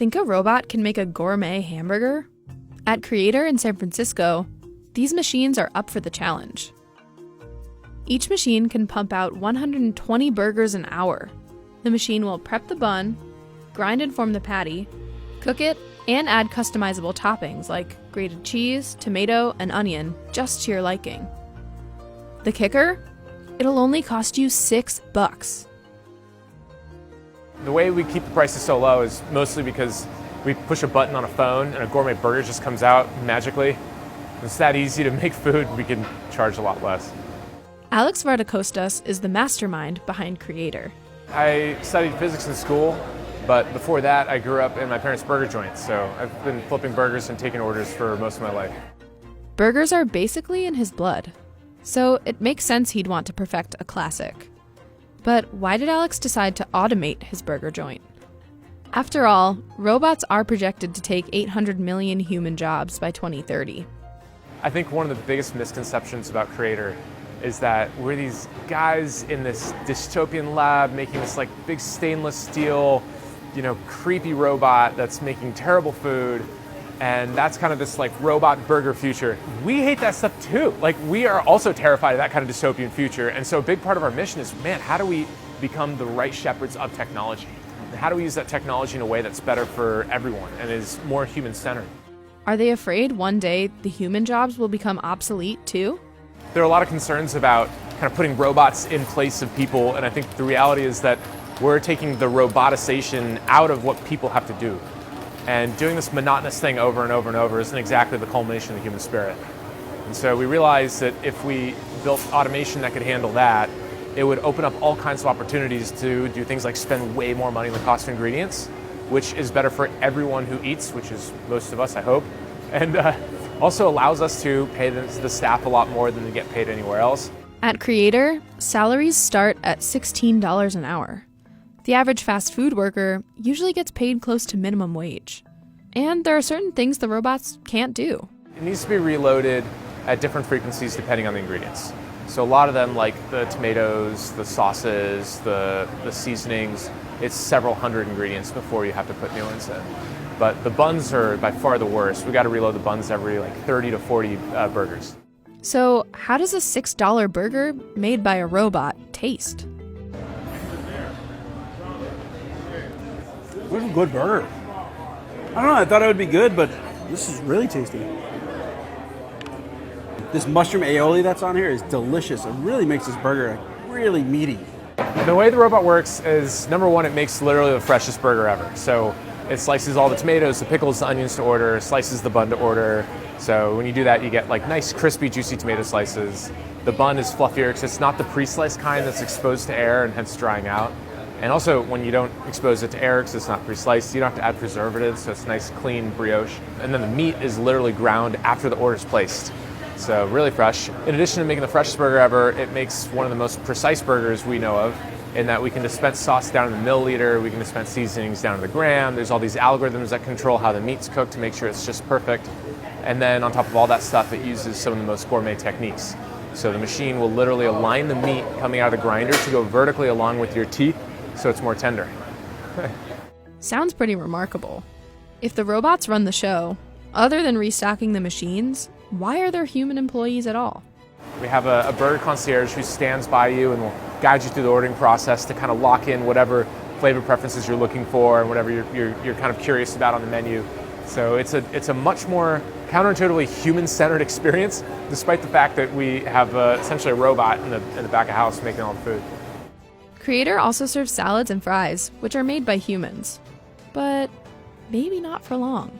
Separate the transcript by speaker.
Speaker 1: Think a robot can make a gourmet hamburger? At Creator in San Francisco, these machines are up for the challenge. Each machine can pump out 120 burgers an hour. The machine will prep the bun, grind and form the patty, cook it, and add customizable toppings like grated cheese, tomato, and onion, just to your liking. The kicker? It'll only cost you $6.
Speaker 2: The way we keep the prices so low is mostly because we push a button on a phone and a gourmet burger just comes out magically. It's that easy to make food, we can charge a lot less.
Speaker 1: Alex Vardacostas is the mastermind behind Creator.
Speaker 2: I studied physics in school, but before that I grew up in my parents' burger joint, so I've been flipping burgers and taking orders for most of my life.
Speaker 1: Burgers are basically in his blood, so it makes sense he'd want to perfect a classic. But why did Alex decide to automate his burger joint? After all, robots are projected to take 800 million human jobs by 2030.
Speaker 2: I think one of the biggest misconceptions about Creator is that we're these guys in this dystopian lab making this like big stainless steel, creepy robot that's making terrible food, and that's kind of this like robot burger future. We hate that stuff too. Like, we are also terrified of that kind of dystopian future, and so a big part of our mission is, man, how do we become the right shepherds of technology? How do we use that technology in a way that's better for everyone and is more human-centered?
Speaker 1: Are they afraid one day the human jobs will become obsolete too?
Speaker 2: There are a lot of concerns about kind of putting robots in place of people, and I think the reality is that we're taking the roboticization out of what people have to do. And doing this monotonous thing over and over and over isn't exactly the culmination of the human spirit. And so we realized that if we built automation that could handle that, it would open up all kinds of opportunities to do things like spend way more money on the cost of ingredients, which is better for everyone who eats, which is most of us, I hope, and also allows us to pay the staff a lot more than they get paid anywhere else.
Speaker 1: At Creator, salaries start at $16 an hour. The average fast food worker usually gets paid close to minimum wage. And there are certain things the robots can't do.
Speaker 2: It needs to be reloaded at different frequencies depending on the ingredients. So a lot of them, like the tomatoes, the sauces, the seasonings, it's several hundred ingredients before you have to put new ones in. But the buns are by far the worst. We got to reload the buns every 30 to 40 burgers.
Speaker 1: So how does a $6 burger made by a robot taste?
Speaker 3: What a good burger. I don't know, I thought it would be good, but this is really tasty. This mushroom aioli that's on here is delicious. It really makes this burger really meaty.
Speaker 2: The way the robot works is, number one, it makes literally the freshest burger ever. So it slices all the tomatoes, the pickles, the onions to order, slices the bun to order. So when you do that, you get like nice, crispy, juicy tomato slices. The bun is fluffier because it's not the pre-sliced kind that's exposed to air and hence drying out. And also, when you don't expose it to air because it's not pre-sliced, you don't have to add preservatives, so it's nice, clean brioche. And then the meat is literally ground after the order's placed. So really fresh. In addition to making the freshest burger ever, it makes one of the most precise burgers we know of, in that we can dispense sauce down in the milliliter, we can dispense seasonings down to the gram. There's all these algorithms that control how the meat's cooked to make sure it's just perfect. And then on top of all that stuff, it uses some of the most gourmet techniques. So the machine will literally align the meat coming out of the grinder to go vertically along with your teeth, so it's more tender.
Speaker 1: Sounds pretty remarkable. If the robots run the show, other than restocking the machines, why are there human employees at all?
Speaker 2: We have a burger concierge who stands by you and will guide you through the ordering process to kind of lock in whatever flavor preferences you're looking for and whatever you're kind of curious about on the menu. So it's a much more counterintuitively human-centered experience, despite the fact that we have essentially a robot in the back of house making all the food.
Speaker 1: Creator also serves salads and fries, which are made by humans. But maybe not for long.